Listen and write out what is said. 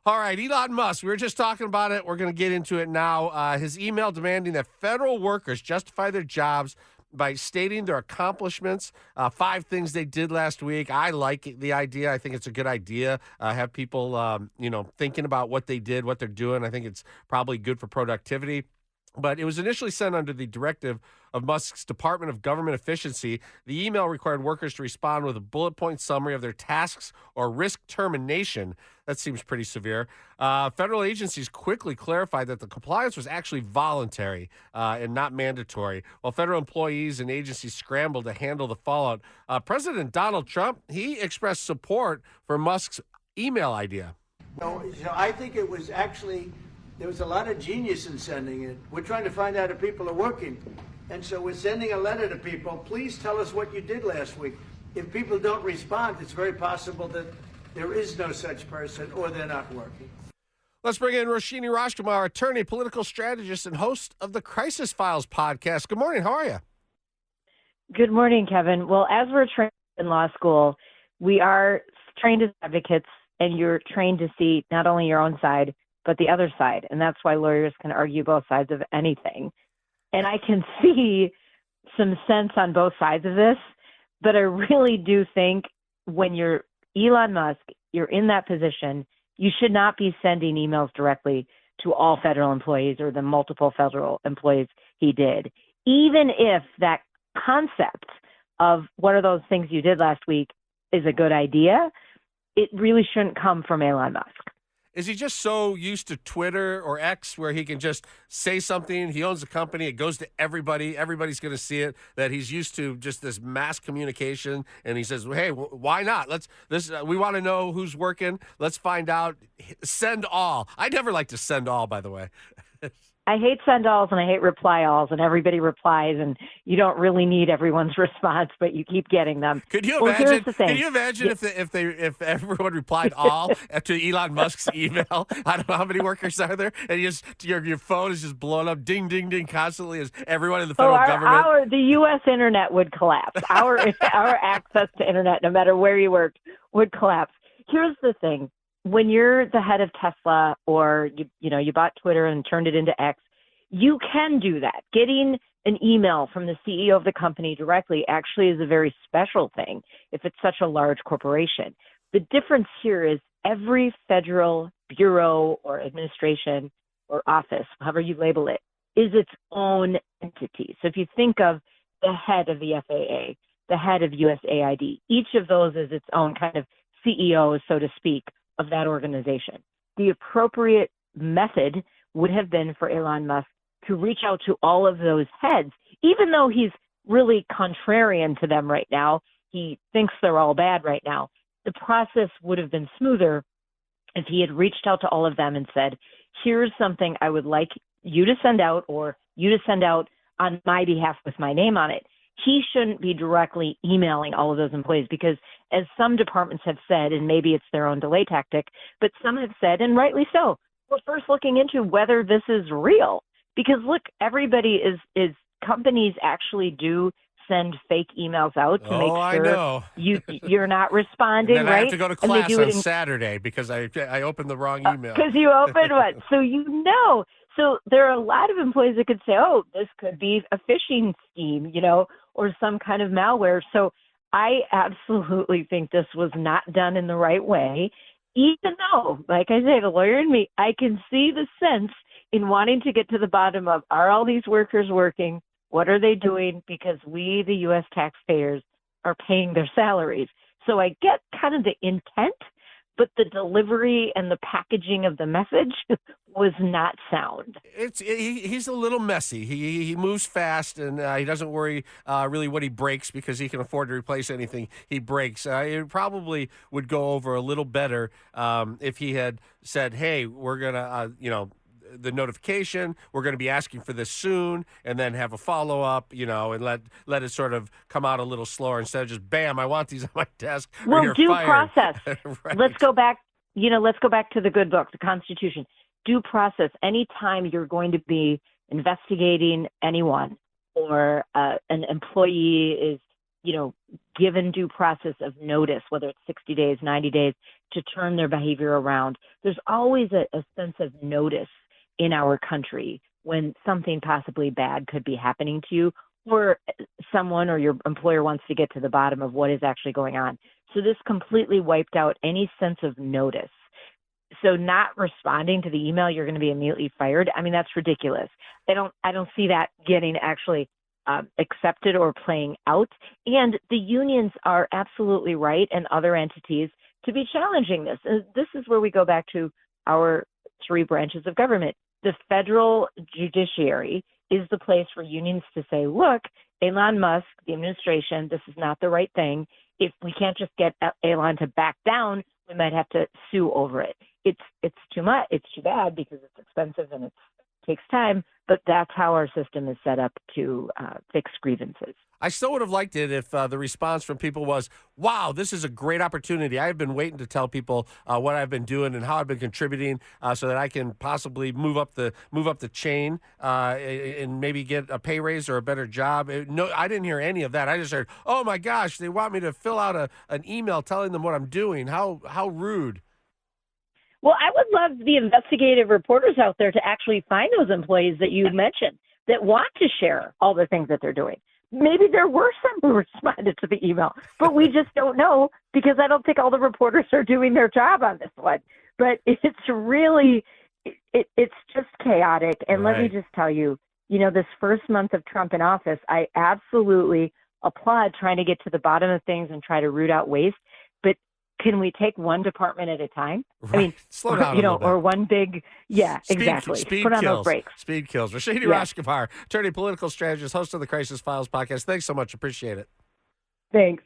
All right, Elon Musk. We were just talking about it. We're going to get into it now. His email demanding that federal workers justify their jobs by stating their accomplishments, 5 things they did last week. I like the idea. I think it's a good idea. Have people, thinking about what they did, what they're doing. I think it's probably good for productivity. But it was initially sent under the directive of Musk's Department of Government Efficiency. The email required workers to respond with a bullet point summary of their tasks or risk termination. That seems pretty severe. Federal agencies quickly clarified that the compliance was actually voluntary and not mandatory. While federal employees and agencies scrambled to handle the fallout, President Donald Trump, he expressed support for Musk's email idea. I think it was actually, there was a lot of genius in sending it. We're trying to find out if people are working. And so we're sending a letter to people. Please tell us what you did last week. If people don't respond, it's very possible that there is no such person or they're not working. Let's bring in Roshini, our attorney, political strategist, and host of the Crisis Files podcast. Good morning. How are you? Good morning, Kevin. Well, as we're trained in law school, we are trained as advocates, and you're trained to see not only your own side, but the other side. And that's why lawyers can argue both sides of anything. And I can see some sense on both sides of this, but I really do think when you're Elon Musk, you're in that position, you should not be sending emails directly to all federal employees or the multiple federal employees he did. Even if that concept of what are those things you did last week is a good idea, it really shouldn't come from Elon Musk. Is he just so used to Twitter or X where he can just say something? He owns a company. It goes to everybody. Everybody's going to see it, that he's used to just this mass communication. And he says, hey, why not? We want to know who's working. Let's find out. Send all. I never like to send all, by the way. I hate send alls and I hate reply alls, and everybody replies, and you don't really need everyone's response, but you keep getting them. Could you imagine? Here's the thing. Could you imagine if everyone replied all to Elon Musk's email? I don't know how many workers are there, and your phone is just blowing up, ding, ding, ding, constantly as everyone in the federal government. The U.S. internet would collapse. Our access to internet, no matter where you work, would collapse. Here's the thing. When you're the head of Tesla, or you bought Twitter and turned it into X, you can do that. Getting an email from the CEO of the company directly actually is a very special thing if it's such a large corporation. The difference here is every federal bureau or administration or office, however you label it, is its own entity. So if you think of the head of the FAA, the head of USAID, each of those is its own kind of CEO, so to speak, of that organization. The appropriate method would have been for Elon Musk to reach out to all of those heads, even though he's really contrarian to them right now. He thinks they're all bad right now. The process would have been smoother if he had reached out to all of them and said, here's something I would like you to send out, or you to send out on my behalf with my name on it. He shouldn't be directly emailing all of those employees because, as some departments have said, and maybe it's their own delay tactic, but some have said, and rightly so, we're first looking into whether this is real. Because look, everybody is companies actually do send fake emails out to make sure you're not responding, and then right? I have to go to class on Saturday because I opened the wrong email. Because you opened what? So So there are a lot of employees that could say, oh, this could be a phishing scheme, or some kind of malware. So I absolutely think this was not done in the right way, even though, like I say, the lawyer in me, I can see the sense in wanting to get to the bottom of, are all these workers working? What are they doing? Because we, the U.S. taxpayers, are paying their salaries. So I get kind of the intent, but the delivery and the packaging of the message was not sound. He's a little messy. He moves fast, and he doesn't worry really what he breaks because he can afford to replace anything he breaks. It probably would go over a little better if he had said, hey, we're going to, the notification, we're going to be asking for this soon, and then have a follow-up, and let it sort of come out a little slower instead of just, bam, I want these on my desk. Well, due process. Right. Let's go back to the good book, the Constitution. Due process. Anytime you're going to be investigating anyone, or an employee is given due process of notice, whether it's 60 days, 90 days, to turn their behavior around. There's always a sense of notice in our country when something possibly bad could be happening to you, or someone or your employer wants to get to the bottom of what is actually going on. So this completely wiped out any sense of notice. So not responding to the email, you're going to be immediately fired. I mean, that's ridiculous. I don't see that getting actually accepted or playing out. And the unions are absolutely right, and other entities, to be challenging this. This is where we go back to our three branches of government. The federal judiciary is the place for unions to say, look, Elon Musk, the administration, this is not the right thing. If we can't just get Elon to back down, we might have to sue over it. It's too much. It's too bad because it's expensive and it takes time, but that's how our system is set up to fix grievances. I still would have liked it if the response from people was, wow, this is a great opportunity. I've been waiting to tell people what I've been doing and how I've been contributing so that I can possibly move up the chain and maybe get a pay raise or a better job. No, I didn't hear any of that. I just heard, oh my gosh, they want me to fill out an email telling them what I'm doing. How rude. Well, I would love the investigative reporters out there to actually find those employees that you mentioned that want to share all the things that they're doing. Maybe there were some who responded to the email, but we just don't know because I don't think all the reporters are doing their job on this one. But it's really, it's just chaotic. And Right. Let me just tell you, this first month of Trump in office, I absolutely applaud trying to get to the bottom of things and try to root out waste. But can we take one department at a time? Right. I mean, slow down a little bit. or one big, exactly. Speed Put on kills. those brakes. Speed kills. Roshini Yeah. Rashkumar, attorney, political strategist, host of the Crisis Files podcast. Thanks so much. Appreciate it. Thanks.